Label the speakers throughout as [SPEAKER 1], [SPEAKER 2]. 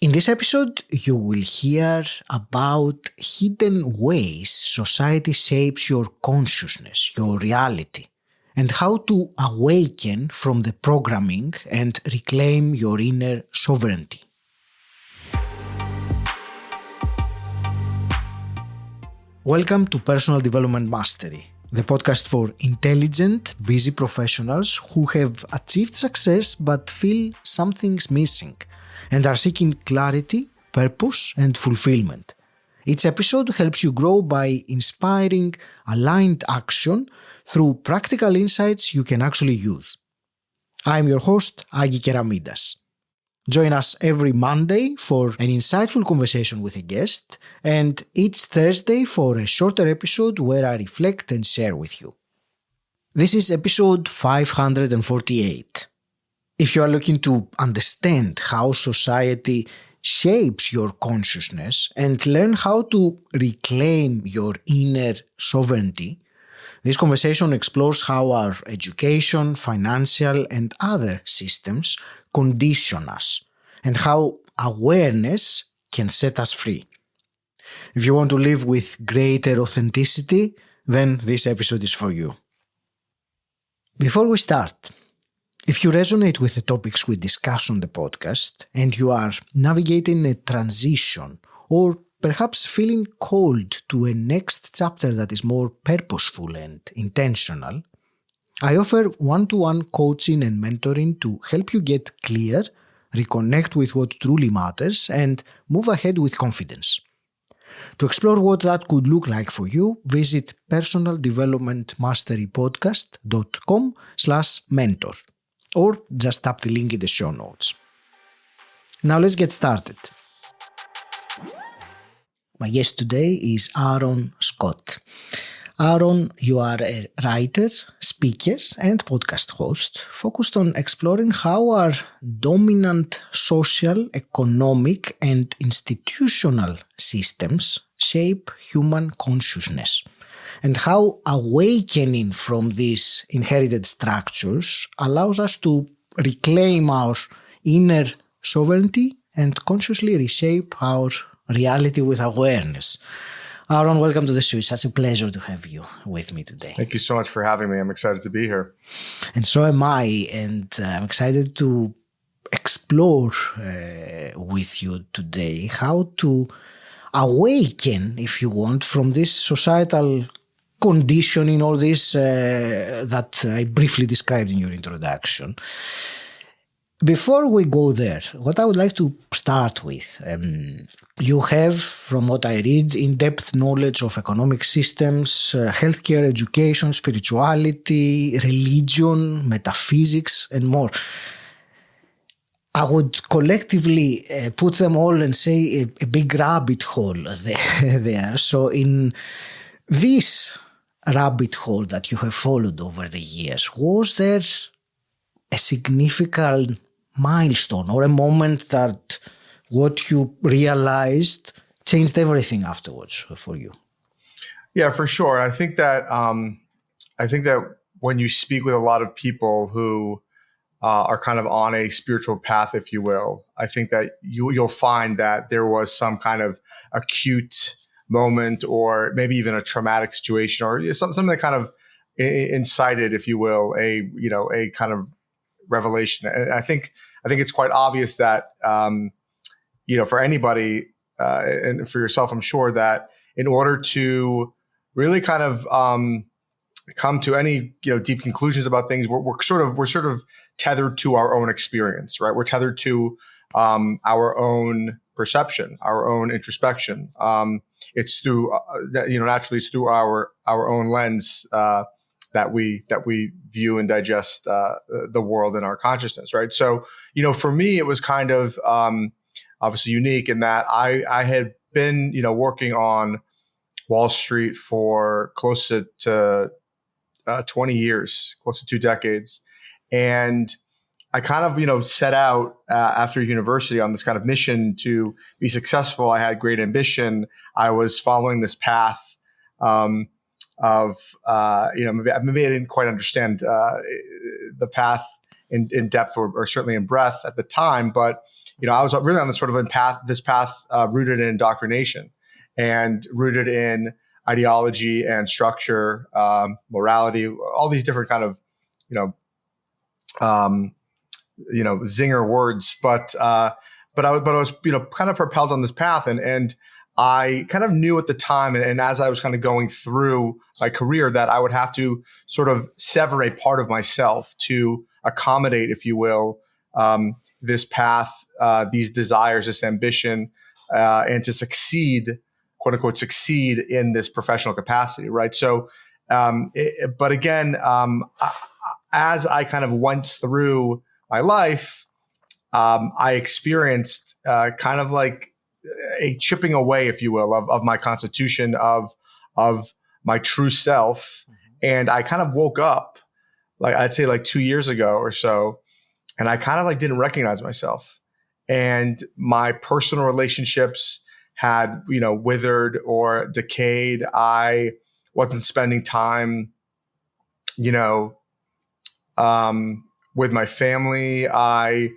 [SPEAKER 1] In this episode, you will hear about hidden ways society shapes your consciousness, your reality, and how to awaken from the programming and reclaim your inner sovereignty. Welcome to Personal Development Mastery, the podcast for intelligent, busy professionals who have achieved success but feel something's missing and are seeking clarity, purpose, and fulfillment. Each episode helps you grow by inspiring aligned action through practical insights you can actually use. I'm your host, Agi Keramidas. Join us every Monday for an insightful conversation with a guest, and each Thursday for a shorter episode where I reflect and share with you. This is episode 548. If you are looking to understand how society shapes your consciousness and learn how to reclaim your inner sovereignty, this conversation explores how our education, financial, and other systems condition us, and how awareness can set us free. If you want to live with greater authenticity, then this episode is for you. Before we start, if you resonate with the topics we discuss on the podcast and you are navigating a transition or perhaps feeling called to a next chapter that is more purposeful and intentional, I offer one-to-one coaching and mentoring to help you get clear, reconnect with what truly matters, and move ahead with confidence. To explore what that could look like for you, visit personaldevelopmentmasterypodcast.com/mentor or just tap the link in the show notes. Now let's get started. My guest today is Aaron Scott. Aaron, you are a writer, speaker, and podcast host focused on exploring how our dominant social, economic, and institutional systems shape human consciousness, and how awakening from these inherited structures allows us to reclaim our inner sovereignty and consciously reshape our reality with awareness. Aaron, welcome to the show. It's such a pleasure to have you with me today.
[SPEAKER 2] Thank you so much for having me. I'm excited to be here.
[SPEAKER 1] And so am I. And I'm excited to explore with you today how to awaken, if you want, from this societal conditioning or this that I briefly described in your introduction. Before we go there, what I would like to start with, you have, from what I read, in-depth knowledge of economic systems, healthcare, education, spirituality, religion, metaphysics, and more. I would collectively put them all and say a big rabbit hole there. So in this rabbit hole that you have followed over the years, was there a significant milestone or a moment that what you realized changed everything afterwards for you?
[SPEAKER 2] Yeah, for sure. I think that when you speak with a lot of people who are kind of on a spiritual path, if you will, I think that you'll find that there was some kind of acute moment or maybe even a traumatic situation or something that kind of incited, if you will, a kind of revelation. And I think it's quite obvious that, for anybody and for yourself, I'm sure that in order to really kind of come to any deep conclusions about things, we're sort of tethered to our own experience, right? We're tethered to our own perception, our own introspection. It's through naturally it's through our own lens that we view and digest the world and our consciousness, right? So, for me, it was kind of obviously unique in that I had been, working on Wall Street for close to 20 years, close to 2 decades. And I kind of, set out after university on this kind of mission to be successful. I had great ambition. I was following this path maybe I didn't quite understand the path in depth or certainly in breadth at the time, but I was really on this sort of this path rooted in indoctrination and rooted in ideology and structure, morality, all these different kind of, zinger words. But I was, kind of propelled on this path, and I kind of knew at the time, and as I was kind of going through my career, that I would have to sort of sever a part of myself to accommodate, if you will, this path, these desires, this ambition, and to succeed, quote unquote, succeed in this professional capacity, right? So, but again, as I kind of went through my life, I experienced kind of like a chipping away, if you will, of my constitution, of my true self. And I kind of woke up, like I'd say like 2 years ago or so, and I kind of like didn't recognize myself. And my personal relationships had, withered or decayed. I wasn't spending time, with my family. I,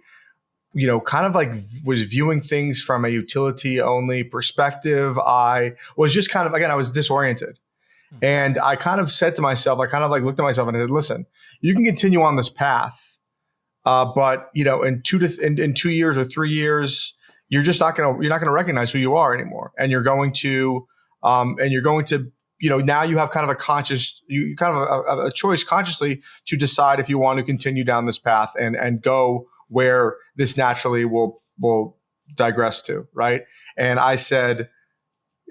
[SPEAKER 2] kind of like was viewing things from a utility only perspective. I was just kind of, again, I was disoriented. And I kind of said to myself, I kind of like looked at myself and I said, listen, you can continue on this path. But in 2 years or 3 years, you're not going to recognize who you are anymore. And you're going to, now you have kind of a choice consciously to decide if you want to continue down this path and go where this naturally will digress to. Right. And I said,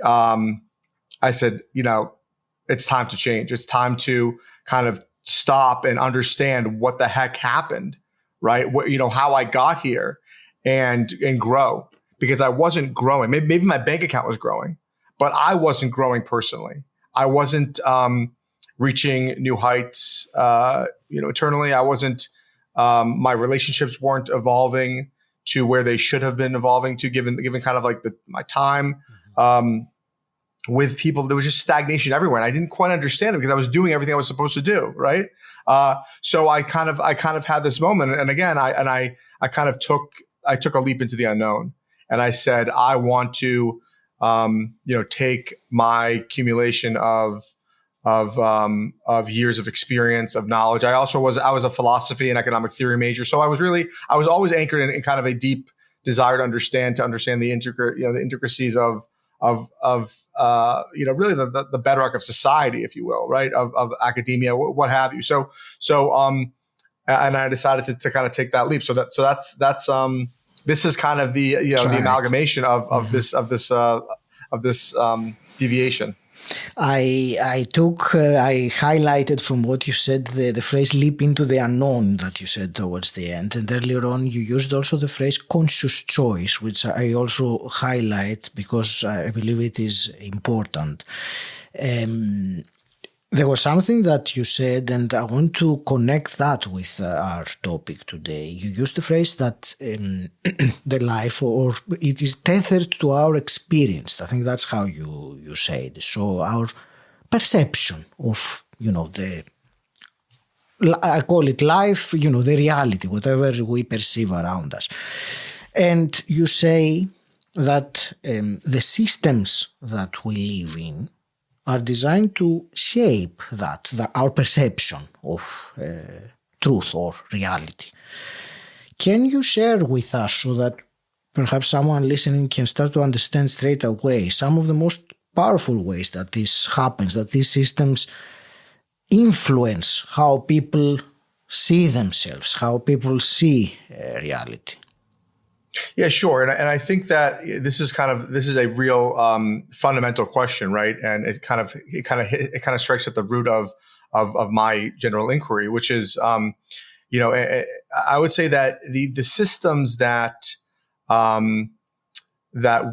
[SPEAKER 2] it's time to change. It's time to kind of stop and understand what the heck happened. Right. How I got here and grow, because I wasn't growing. Maybe my bank account was growing, but I wasn't growing personally. I wasn't reaching new heights, internally. I wasn't, my relationships weren't evolving to where they should have been evolving to, given kind of like my time with people. There was just stagnation everywhere. And I didn't quite understand it because I was doing everything I was supposed to do. Right. So I kind of had this moment. And again, I kind of took a leap into the unknown, and I said, I want to, take my accumulation of years of experience, of knowledge. I was a philosophy and economic theory major. So I was always anchored in kind of a deep desire to understand the intricacies of really the bedrock of society, if you will, right? Of academia, what have you. So, and I decided to kind of take that leap. So that's this is kind of the, the amalgamation of this deviation.
[SPEAKER 1] I highlighted from what you said the phrase leap into the unknown that you said towards the end. And earlier on, you used also the phrase conscious choice, which I also highlight because I believe it is important. There was something that you said, and I want to connect that with our topic today. You used the phrase that the life, or it is tethered to our experience. I think that's how you said. So our perception of, I call it life, the reality, whatever we perceive around us. And you say that the systems that we live in are designed to shape our perception of truth or reality. Can you share with us, so that perhaps someone listening can start to understand straight away, some of the most powerful ways that this happens, that these systems influence how people see themselves, how people see reality?
[SPEAKER 2] Yeah, sure. And I think that this is a real fundamental question, right? And it kind of strikes at the root of my general inquiry, which is, I would say that the systems that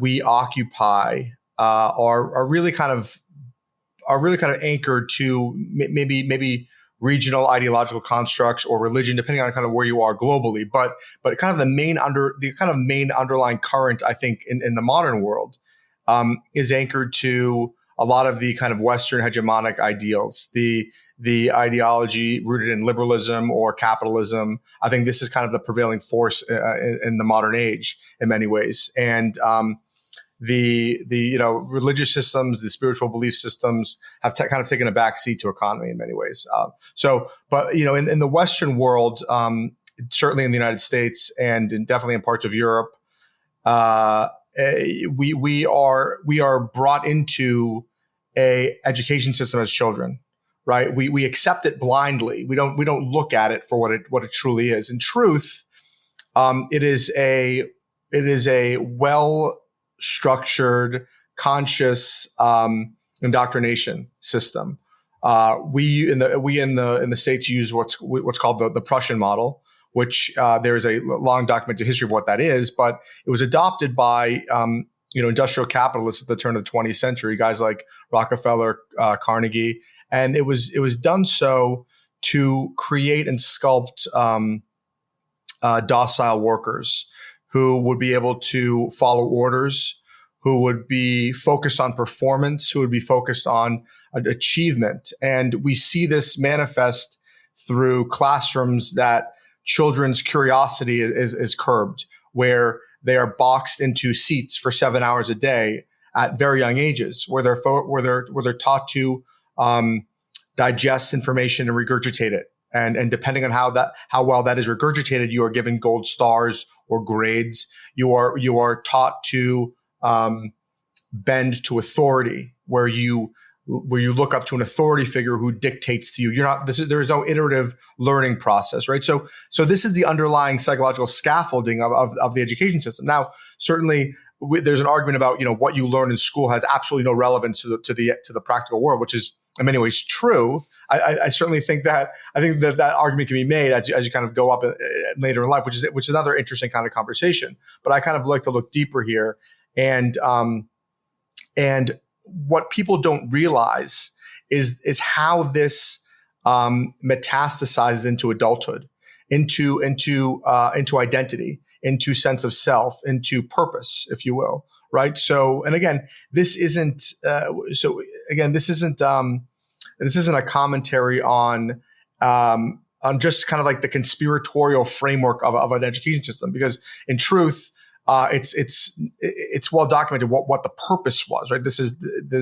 [SPEAKER 2] we occupy are really kind of anchored to maybe regional ideological constructs or religion, depending on kind of where you are globally. But kind of the main underlying current, I think, in the modern world, is anchored to a lot of the kind of Western hegemonic ideals, the the ideology rooted in liberalism or capitalism. I think this is kind of the prevailing force in the modern age in many ways. And the religious systems, the spiritual belief systems have kind of taken a backseat to economy in many ways. But in the Western world, certainly in the United States and definitely in parts of Europe, we are brought into a education system as children, right? We accept it blindly. We don't look at it for what it truly is. In truth, it is a well structured, conscious indoctrination system. We in the States use what's called the Prussian model, which there is a long documented history of what that is, but it was adopted by industrial capitalists at the turn of the 20th century, guys like Rockefeller, Carnegie, and it was done so to create and sculpt docile workers who would be able to follow orders, who would be focused on performance, who would be focused on achievement. And we see this manifest through classrooms that children's curiosity is curbed, where they are boxed into seats for 7 hours a day at very young ages, where they're taught to digest information and regurgitate it. And depending on how well that is regurgitated, you are given gold stars or grades. You are taught to bend to authority, where you look up to an authority figure who dictates to you. There is no iterative learning process, right? So this is the underlying psychological scaffolding of the education system. Now, certainly there's an argument about what you learn in school has absolutely no relevance to the practical world, which is in many ways true. I certainly think that that argument can be made as you kind of go up later in life, which is another interesting kind of conversation. But I kind of like to look deeper here, and what people don't realize is how this metastasizes into adulthood, into identity, into sense of self, into purpose, if you will, right? So, and again, this isn't a commentary on just kind of like the conspiratorial framework of an education system, because in truth, it's well documented what the purpose was, right?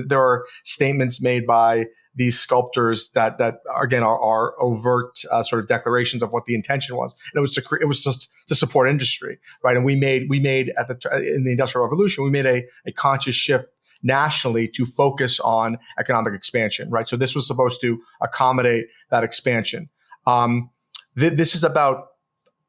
[SPEAKER 2] There are statements made by these sculptors that again are overt sort of declarations of what the intention was, and it was just to support industry, right? And we made in the Industrial Revolution, we made a conscious shift nationally to focus on economic expansion, right? So this was supposed to accommodate that expansion. This is about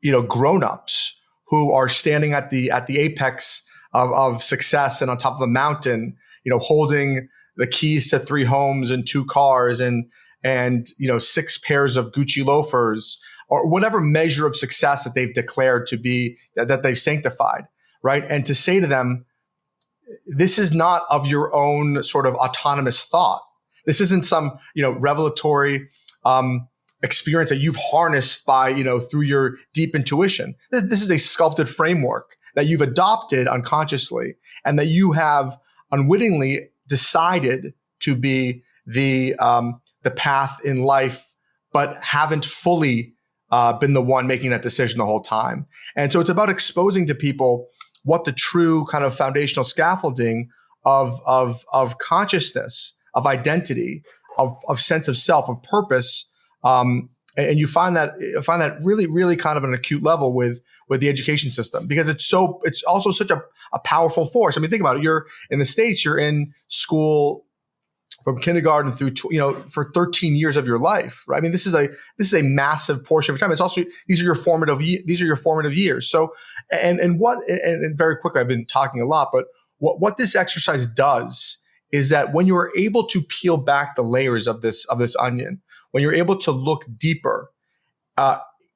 [SPEAKER 2] grown-ups who are standing at the apex of success and on top of a mountain, holding the keys to 3 homes and 2 cars and 6 pairs of Gucci loafers, or whatever measure of success that they've declared to be, that they've sanctified, right? And to say to them, this is not of your own sort of autonomous thought. This isn't some, revelatory experience that you've harnessed by, through your deep intuition. This is a sculpted framework that you've adopted unconsciously, and that you have unwittingly decided to be the path in life, but haven't fully been the one making that decision the whole time. And so it's about exposing to people what the true kind of foundational scaffolding of consciousness, of identity, of sense of self, of purpose. And you find that really, really kind of an acute level with the education system, because it's also such a powerful force. I mean, think about it. You're in the States, you're in school from kindergarten through, for 13 years of your life, right? I mean, this is a massive portion of your time. It's also, these are your formative years. So, and very quickly, I've been talking a lot, but what this exercise does is that when you are able to peel back the layers of this onion, when you're able to look deeper,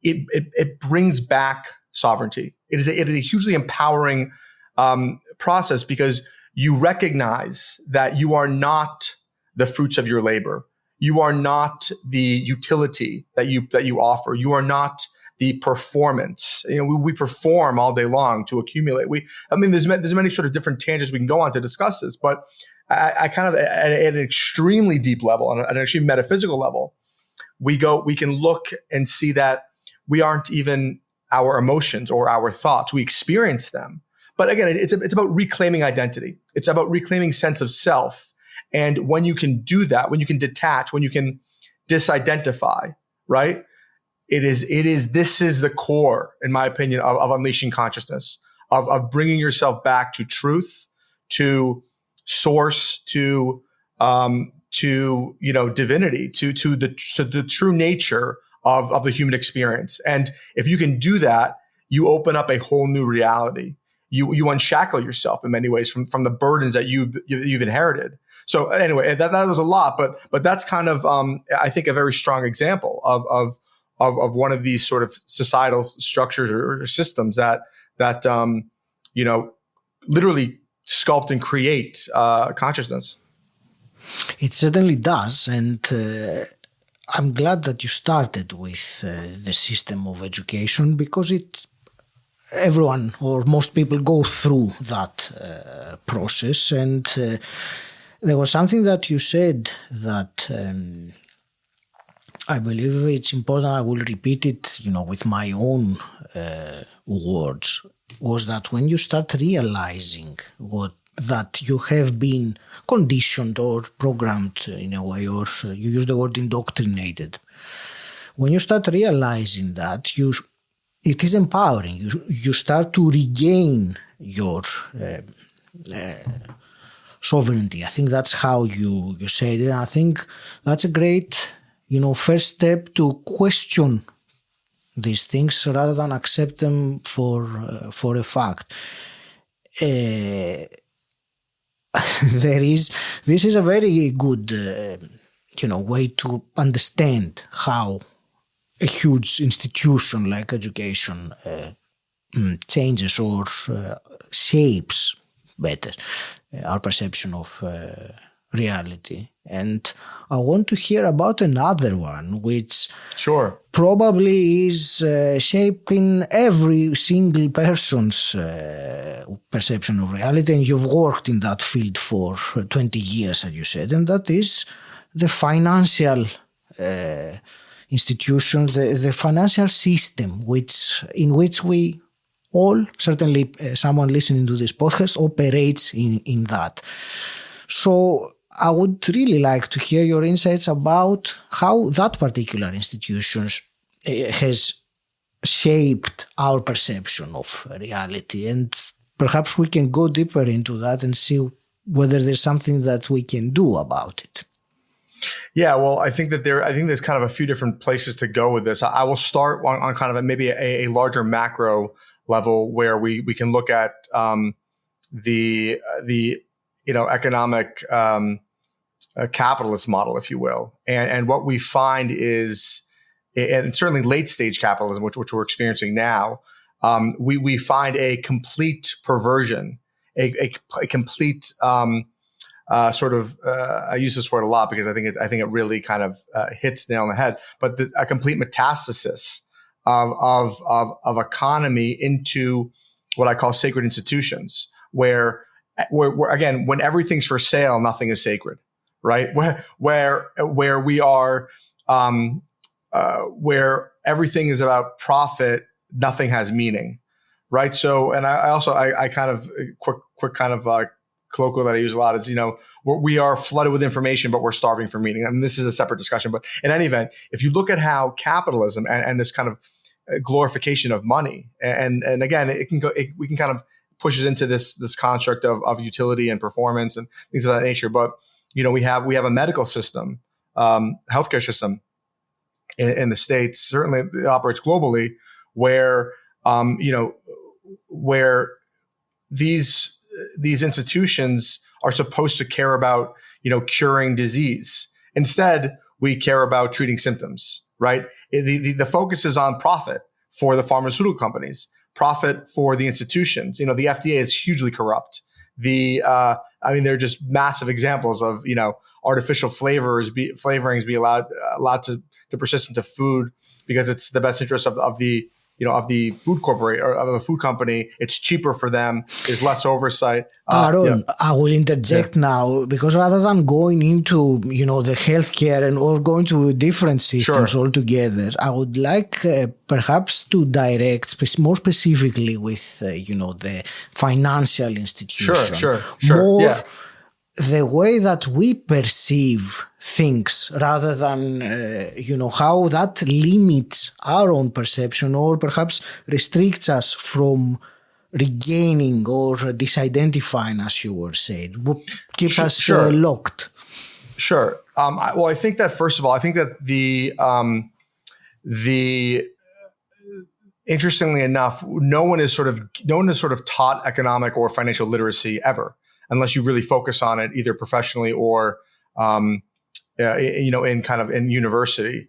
[SPEAKER 2] it brings back sovereignty. It is a hugely empowering process, because you recognize that you are not the fruits of your labor. You are not the utility that you offer. You are not the performance. We perform all day long to accumulate. There's many sort of different tangents we can go on to discuss this, but I kind of at an extremely deep level, on an extreme metaphysical level, we can look and see that we aren't even our emotions or our thoughts. We experience them. But again, it's about reclaiming identity. It's about reclaiming sense of self. And when you can do that, when you can detach, when you can disidentify, right? This is the core, in my opinion, of unleashing consciousness, of bringing yourself back to truth, to source, to divinity, to the true nature of the human experience. And if you can do that, you open up a whole new reality. You unshackle yourself in many ways from the burdens that you've inherited. So anyway, that was a lot, but that's kind of I think a very strong example of one of these sort of societal structures or systems that literally sculpt and create consciousness.
[SPEAKER 1] It certainly does, and I'm glad that you started with the system of education, because everyone or most people go through that process. And there was something that you said that I believe it's important. I will repeat it, with my own words, was that when you start realizing that you have been conditioned or programmed in a way, or you use the word indoctrinated. When you start realizing that, it is empowering. You start to regain your sovereignty. I think that's how you said it. And I think that's a great, first step to question these things rather than accept them for a fact. This is a very good, way to understand how a huge institution like education changes or shapes better our perception of reality. And I want to hear about another one, which
[SPEAKER 2] sure
[SPEAKER 1] probably is shaping every single person's perception of reality. And you've worked in that field for 20 years, as you said, and that is the financial institution, the financial system, in which we all, certainly someone listening to this podcast, operates in that. So I would really like to hear your insights about how that particular institution has shaped our perception of reality. And perhaps we can go deeper into that and see whether there's something that we can do about it.
[SPEAKER 2] Yeah, well, I think there's kind of a few different places to go with this. I will start on kind of maybe a larger macro level where we can look at the economic capitalist model, if you will, and what we find is, and certainly late stage capitalism, which we're experiencing now, we find a complete perversion, a complete I use this word a lot because I think it really kind of hits the nail on the head. But a complete metastasis of economy into what I call sacred institutions, where again, when everything's for sale, nothing is sacred, right? Where we are, where everything is about profit, nothing has meaning, right? So, and I kind of quick kind of colloquial that I use a lot is, we are flooded with information, but we're starving for meaning. I mean, this is a separate discussion, but in any event, if you look at how capitalism and this kind of glorification of money, and again, we can kind of pushes into this construct of utility and performance and things of that nature. But, we have a medical system, healthcare system in the States, certainly it operates globally, where, where these institutions are supposed to care about, curing disease. Instead, we care about treating symptoms, right? The focus is on profit for the pharmaceutical companies, profit for the institutions. The FDA is hugely corrupt. They're just massive examples of, artificial flavorings be allowed to persist into food because it's the best interest of the of the food corporation or of the food company. It's cheaper for them. There's less oversight.
[SPEAKER 1] Aaron, I will interject now, because rather than going into, the healthcare or going to different systems altogether, I would like perhaps to direct more specifically with, the financial institution.
[SPEAKER 2] Sure.
[SPEAKER 1] More the way that we perceive things rather than, how that limits our own perception or perhaps restricts us from regaining or disidentifying, as you were saying, keeps us locked.
[SPEAKER 2] Sure. Well, I think that first of all, I think that the interestingly enough, no one is sort of taught economic or financial literacy ever, unless you really focus on it either professionally or in university,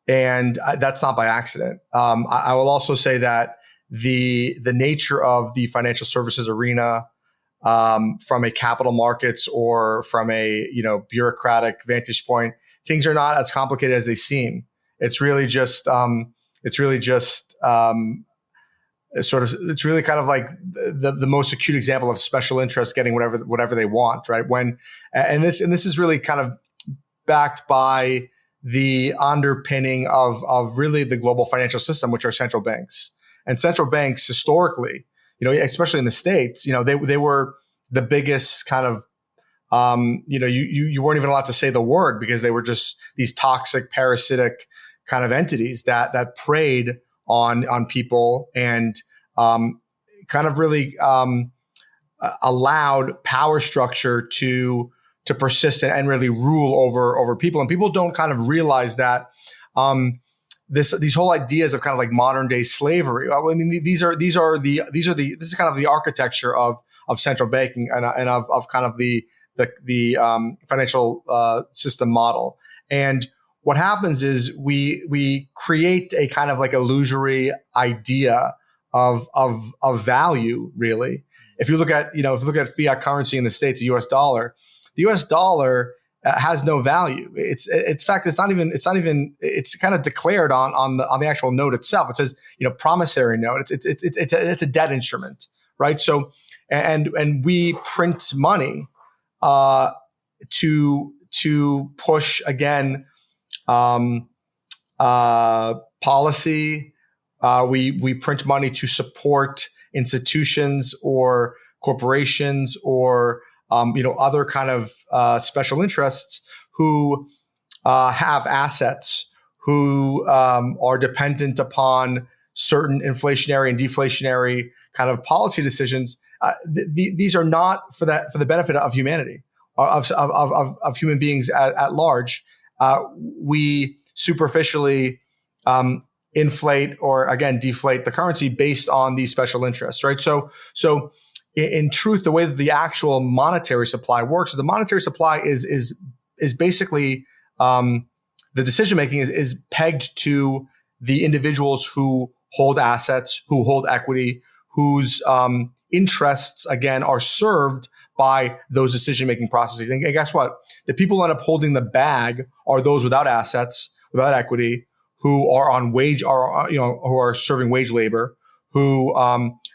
[SPEAKER 2] and that's not by accident. I will also say that the nature of the financial services arena, from a capital markets or from a bureaucratic vantage point, things are not as complicated as they seem. It's really just it's really kind of like the most acute example of special interest getting whatever they want, right? And this is really kind of backed by the underpinning of really the global financial system, which are central banks. And central banks historically, especially in the States, they were the biggest kind of, you weren't even allowed to say the word because they were just these toxic, parasitic kind of entities that preyed on people and kind of really allowed power structure to persist and really rule over people. And people don't kind of realize that these whole ideas of kind of like modern day slavery. I mean, this is kind of the architecture of central banking and of kind of the financial system model. And what happens is we create a kind of like illusory idea of value, really. If you look at fiat currency in the States, the US dollar has no value. It's kind of declared on the actual note itself. It says, promissory note. It's a debt instrument, right? So, and we print money to push again policy. We print money to support institutions or corporations or other kind of special interests who have assets, who are dependent upon certain inflationary and deflationary kind of policy decisions. These are not for the benefit of humanity, of human beings at large. We superficially inflate or again deflate the currency based on these special interests, right? So in truth, the way that the actual monetary supply works is the monetary supply is basically the decision making is pegged to the individuals who hold assets, who hold equity, whose interests again are served by those decision making processes. And guess what? The people who end up holding the bag are those without assets, without equity, who are on wage, who are serving wage labor, who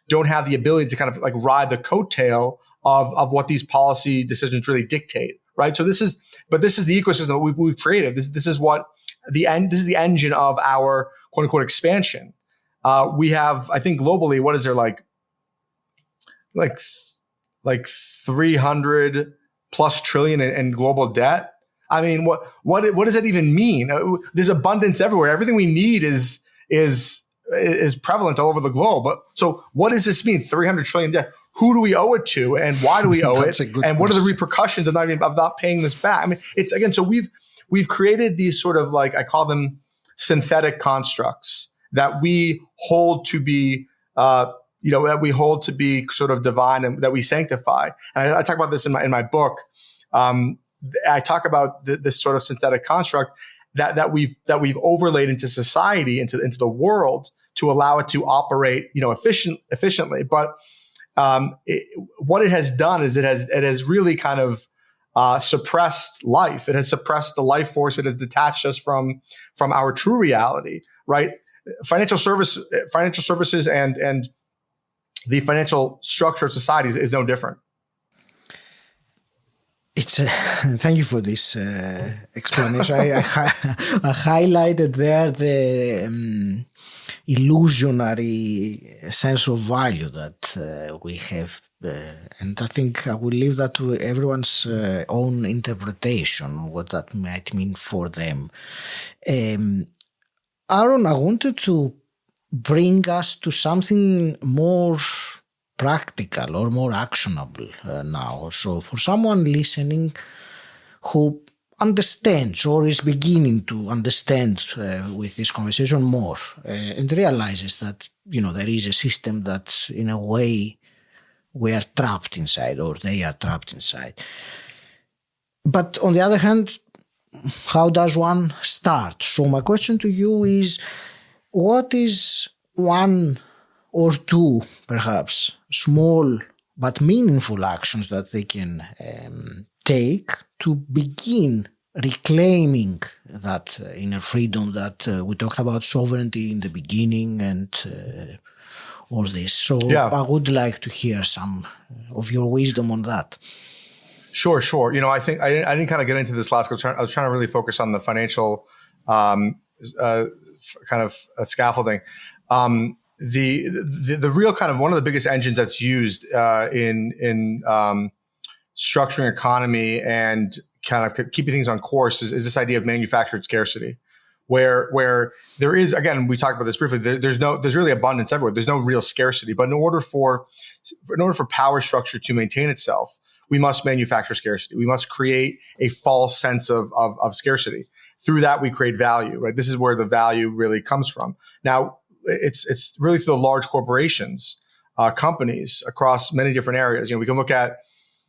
[SPEAKER 2] don't have the ability to kind of like ride the coattail of what these policy decisions really dictate, right? So this is the ecosystem that we've created. This is the engine of our quote unquote expansion. We have, I think globally, what is there like 300 plus trillion in global debt. I mean, what does that even mean? There's abundance everywhere. Everything we need is prevalent all over the globe. So what does this mean? 300 trillion debt. Who do we owe it to, and why do we owe it? And what are the repercussions of not paying this back? I mean, it's again. So we've created these sort of like, I call them synthetic constructs that we hold to be sort of divine and that we sanctify. And I talk about this in my book. I talk about this sort of synthetic construct that we've overlaid into society, into the world, to allow it to operate, efficiently. But what it has done is it has really kind of suppressed life. It has suppressed the life force. It has detached us from our true reality, right? financial services and the financial structure of society is no different.
[SPEAKER 1] Thank you for this explanation. I highlighted there the illusionary sense of value that we have. And I think I will leave that to everyone's own interpretation, what that might mean for them. Aaron, I wanted to bring us to something more practical or more actionable now. So for someone listening who understands or is beginning to understand with this conversation more and realizes that, there is a system that in a way we are trapped inside or they are trapped inside. But on the other hand, how does one start? So my question to you is, what is one or two, perhaps, small but meaningful actions that they can take to begin reclaiming that inner freedom that we talked about, sovereignty in the beginning and all this. So I would like to hear some of your wisdom on that.
[SPEAKER 2] Sure. I think I didn't kind of get into this last. I was trying to really focus on the financial kind of scaffolding. The real kind of one of the biggest engines that's used in structuring economy and kind of keeping things on course is this idea of manufactured scarcity, where there is, again, we talked about this briefly. There's really abundance everywhere. There's no real scarcity, but in order for power structure to maintain itself, we must manufacture scarcity. We must create a false sense of scarcity. Through that, we create value. Right. This is where the value really comes from. Now, it's really through the large corporations, companies across many different areas. We can look at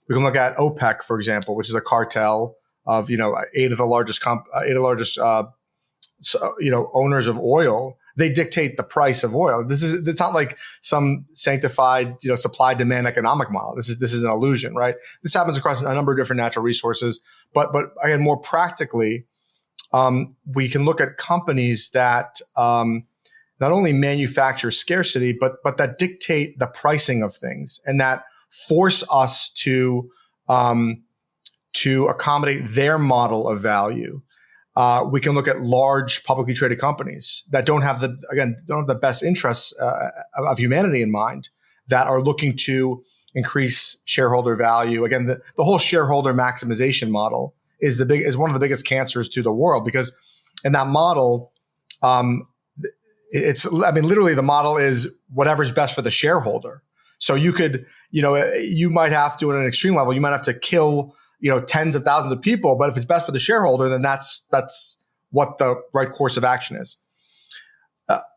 [SPEAKER 2] OPEC, for example, which is a cartel of eight of the largest owners of oil. They dictate the price of oil. It's not like some sanctified supply demand economic model. This is an illusion, right? This happens across a number of different natural resources. But again, more practically, we can look at companies that not only manufacture scarcity, but that dictate the pricing of things and that force us to accommodate their model of value. We can look at large publicly traded companies that don't have the best interests of humanity in mind, that are looking to increase shareholder value. Again, the whole shareholder maximization model is one of the biggest cancers to the world, because in that model, literally the model is whatever's best for the shareholder. So you might have to, at an extreme level, you might have to kill, tens of thousands of people, but if it's best for the shareholder, then that's what the right course of action is.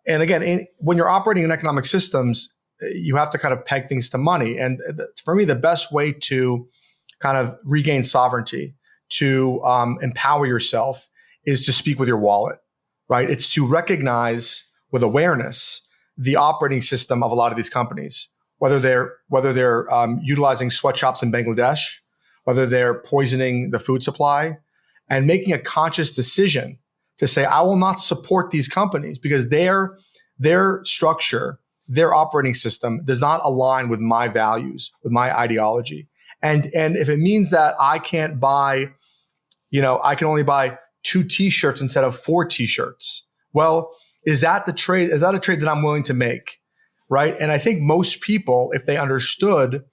[SPEAKER 2] And again, when you're operating in economic systems, you have to kind of peg things to money. And for me, the best way to kind of regain sovereignty, to empower yourself, is to speak with your wallet, right? It's to recognize with awareness the operating system of a lot of these companies, whether they're utilizing sweatshops in Bangladesh, whether they're poisoning the food supply, and making a conscious decision to say, I will not support these companies because their structure, their operating system does not align with my values, with my ideology. And if it means that I can't buy, I can only buy 2 t-shirts instead of 4 t-shirts. Well, is that a trade that I'm willing to make? Right. And I think most people, if they understood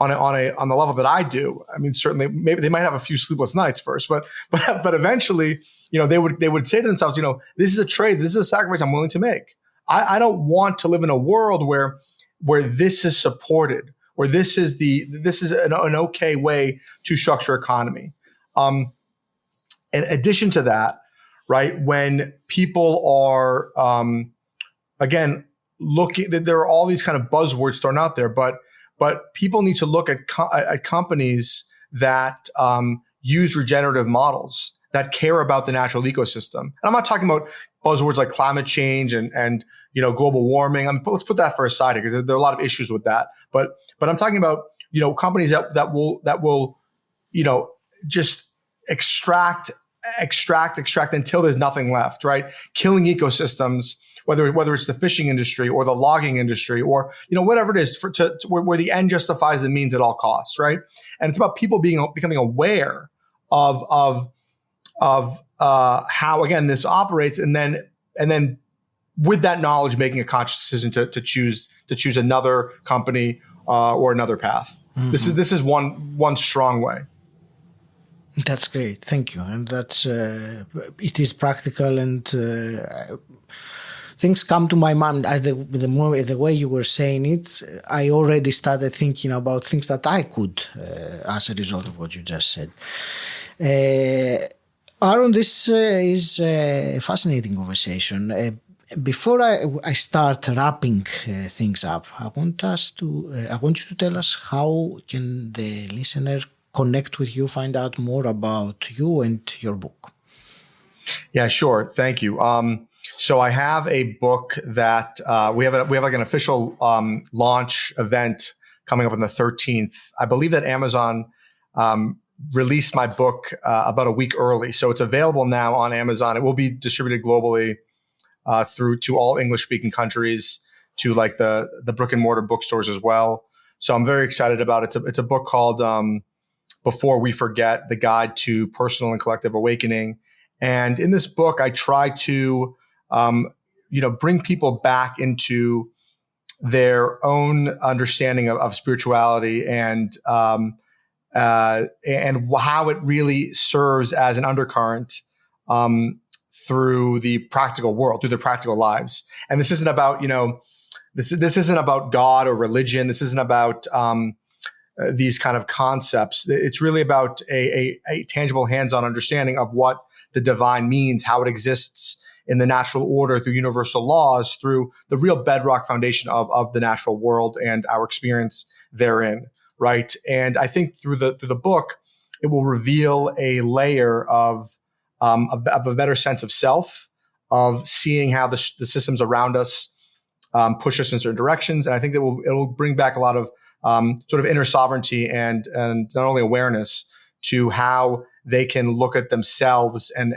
[SPEAKER 2] on the level that I do, certainly maybe they might have a few sleepless nights first, but eventually, they would say to themselves, this is a trade, this is a sacrifice I'm willing to make. I don't want to live in a world where this is supported, where this is an okay way to structure economy. In addition to that, right, when people are, again, looking, there are all these kind of buzzwords thrown out there, but people need to look at companies that use regenerative models, that care about the natural ecosystem. And I'm not talking about buzzwords like climate change and global warming. Let's put that for aside because there are a lot of issues with that. But I'm talking about companies that will just extract extract until there's nothing left, right? Killing ecosystems, whether it's the fishing industry or the logging industry or, whatever it is where the end justifies the means at all costs, right? And it's about people becoming aware of how, again, this operates, and then with that knowledge, making a conscious decision to choose another company or another path. Mm-hmm. This is one strong way.
[SPEAKER 1] That's great, thank you. And that's it is practical, and things come to my mind as the way you were saying it. I already started thinking about things that I could, as a result of what you just said. Aaron, this is a fascinating conversation. Before I start wrapping things up, I want you to tell us how can the listener connect with you, find out more about you and your book.
[SPEAKER 2] Yeah, sure. Thank you. So I have a book that we have like an official launch event coming up on the 13th. I believe that Amazon released my book about a week early, so it's available now on Amazon. It will be distributed globally through to all English-speaking countries, to like the brick and mortar bookstores as well. So I'm very excited about it. It's a book called Before We Forget: The Guide to Personal and Collective Awakening. And in this book, I try to, bring people back into their own understanding of spirituality and how it really serves as an undercurrent through the practical world, through their practical lives. And this isn't about, this isn't about God or religion. This isn't about these kind of concepts. It's really about a tangible, hands-on understanding of what the divine means, how it exists in the natural order, through universal laws, through the real bedrock foundation of the natural world and our experience therein, right? And I think through the book, it will reveal a layer of a better sense of self, of seeing how the systems around us push us in certain directions. And I think that it will bring back a lot of sort of inner sovereignty and not only awareness to how they can look at themselves and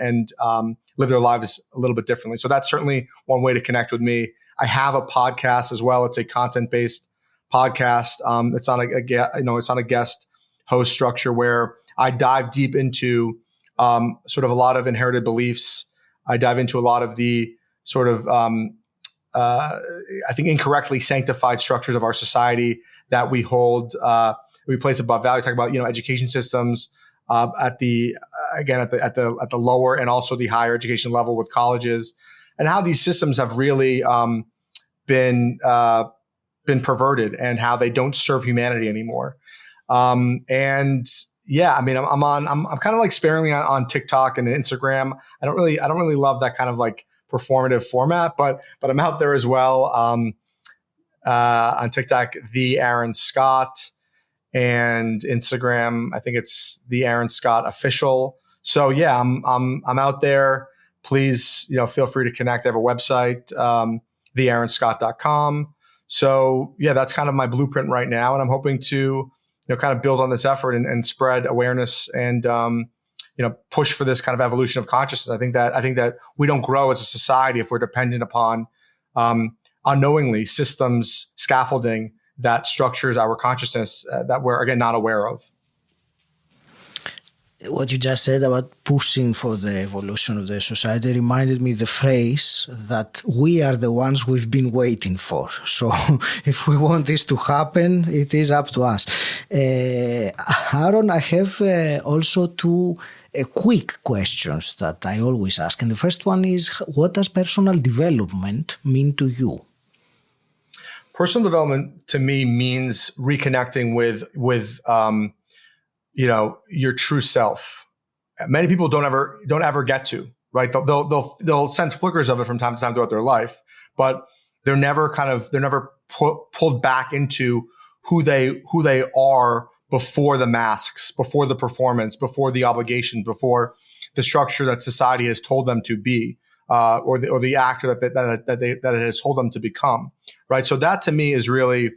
[SPEAKER 2] live their lives a little bit differently. So that's certainly one way to connect with me. I have a podcast as well. It's a content-based podcast. It's on it's on a guest host structure where I dive deep into sort of a lot of inherited beliefs. I dive into a lot of the sort of I think incorrectly sanctified structures of our society that we hold, we place above value. Talk about education systems at the lower and also the higher education level with colleges, and how these systems have really been perverted, and how they don't serve humanity anymore. And yeah, I mean, I'm kind of like sparingly on TikTok and Instagram. I don't really love that kind of like performative format, but I'm out there as well. On TikTok, the Aaron Scott, and Instagram, I think it's the Aaron Scott Official. So yeah, I'm out there. Please, feel free to connect. I have a website, theaaronscott.com. So yeah, that's kind of my blueprint right now, and I'm hoping to, kind of build on this effort and spread awareness and push for this kind of evolution of consciousness. I think that we don't grow as a society if we're dependent upon unknowingly systems, scaffolding that structures our consciousness that we're, again, not aware of.
[SPEAKER 1] What you just said about pushing for the evolution of the society reminded me the phrase that we are the ones we've been waiting for. So if we want this to happen, it is up to us. Aaron, I have also two quick questions that I always ask. And the first one is, what does personal development mean to you?
[SPEAKER 2] Personal development to me means reconnecting with your true self. Many people don't ever get to, right? They'll sense flickers of it from time to time throughout their life, but they're never pulled back into who they are before the masks, before the performance, before the obligations, before the structure that society has told them to be, or the actor that it has told them to become, right? So that to me is really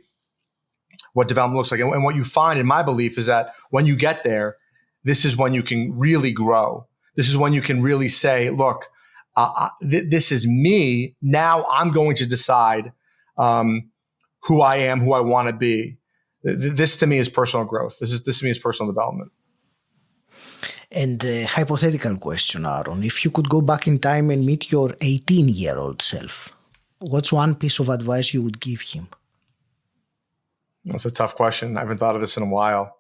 [SPEAKER 2] what development looks like. And what you find, in my belief, is that when you get there, this is when you can really grow. This is when you can really say, look, this is me. Now I'm going to decide who I am, who I want to be. This to me is personal growth. This to me is personal development.
[SPEAKER 1] And a hypothetical question, Aaron. If you could go back in time and meet your 18-year-old self, what's one piece of advice you would give him?
[SPEAKER 2] That's a tough question. I haven't thought of this in a while.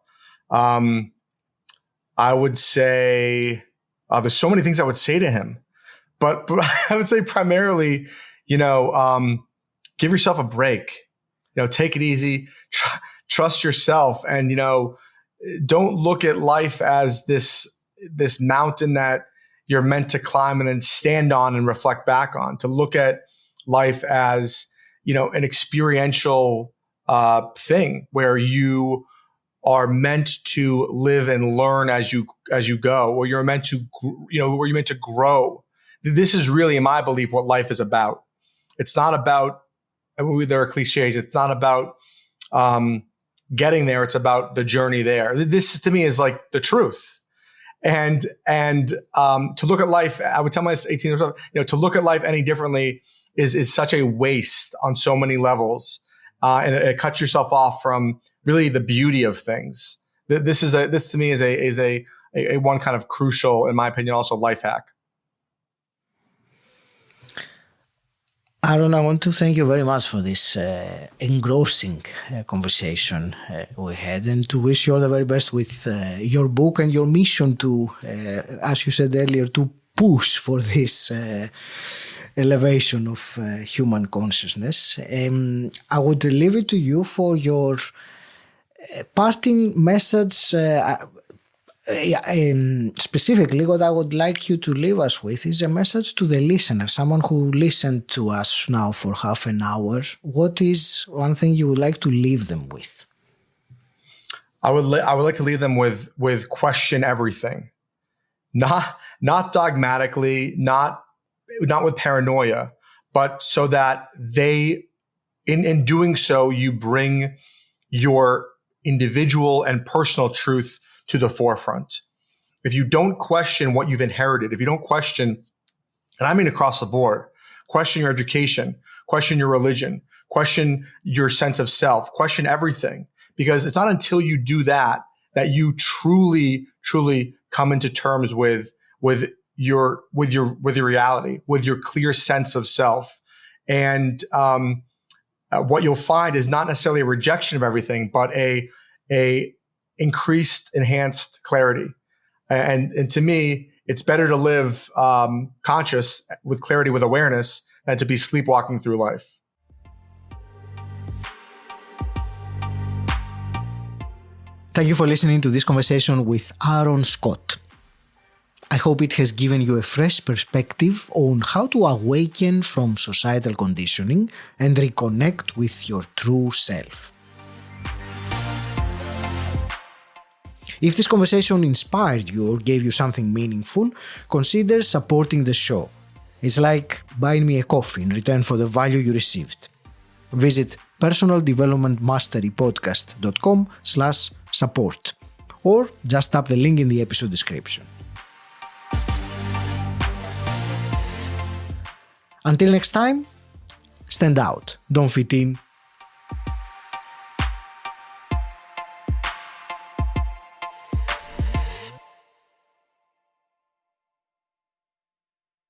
[SPEAKER 2] I would say there's so many things I would say to him, but I would say primarily, give yourself a break. Take it easy, trust yourself, and don't look at life as this mountain that you're meant to climb and then stand on and reflect back on. To look at life as an experiential thing where you are meant to live and learn as you go, or you're meant to where you're meant to grow. This is really, in my belief, what life is about. It's not about, there are cliches. It's not about getting there. It's about the journey there. This to me is like the truth. And to look at life, I would tell my 18 or so, to look at life any differently is such a waste on so many levels. And it cuts yourself off from really the beauty of things. This to me is a one kind of crucial, in my opinion, also life hack.
[SPEAKER 1] Aaron, I want to thank you very much for this engrossing conversation we had, and to wish you all the very best with your book and your mission to, as you said earlier, to push for this elevation of human consciousness. I would leave it to you for your parting message. Specifically, what I would like you to leave us with is a message to the listener, someone who listened to us now for half an hour. What is one thing you would like to leave them with?
[SPEAKER 2] I would like to leave them with question everything, not dogmatically, not with paranoia, but so that in doing so, you bring your individual and personal truth to the forefront. If you don't question what you've inherited, if you don't question, and I mean across the board, question your education, question your religion, question your sense of self, question everything, because it's not until you do that you truly come into terms with your reality, with your clear sense of self. And what you'll find is not necessarily a rejection of everything, but a increased, enhanced clarity. And to me, it's better to live conscious with clarity, with awareness, than to be sleepwalking through life.
[SPEAKER 1] Thank you for listening to this conversation with Aaron Scott. I hope it has given you a fresh perspective on how to awaken from societal conditioning and reconnect with your true self. If this conversation inspired you or gave you something meaningful, consider supporting the show. It's like buying me a coffee in return for the value you received. Visit personaldevelopmentmasterypodcast.com/support or just tap the link in the episode description. Until next time, stand out, don't fit in,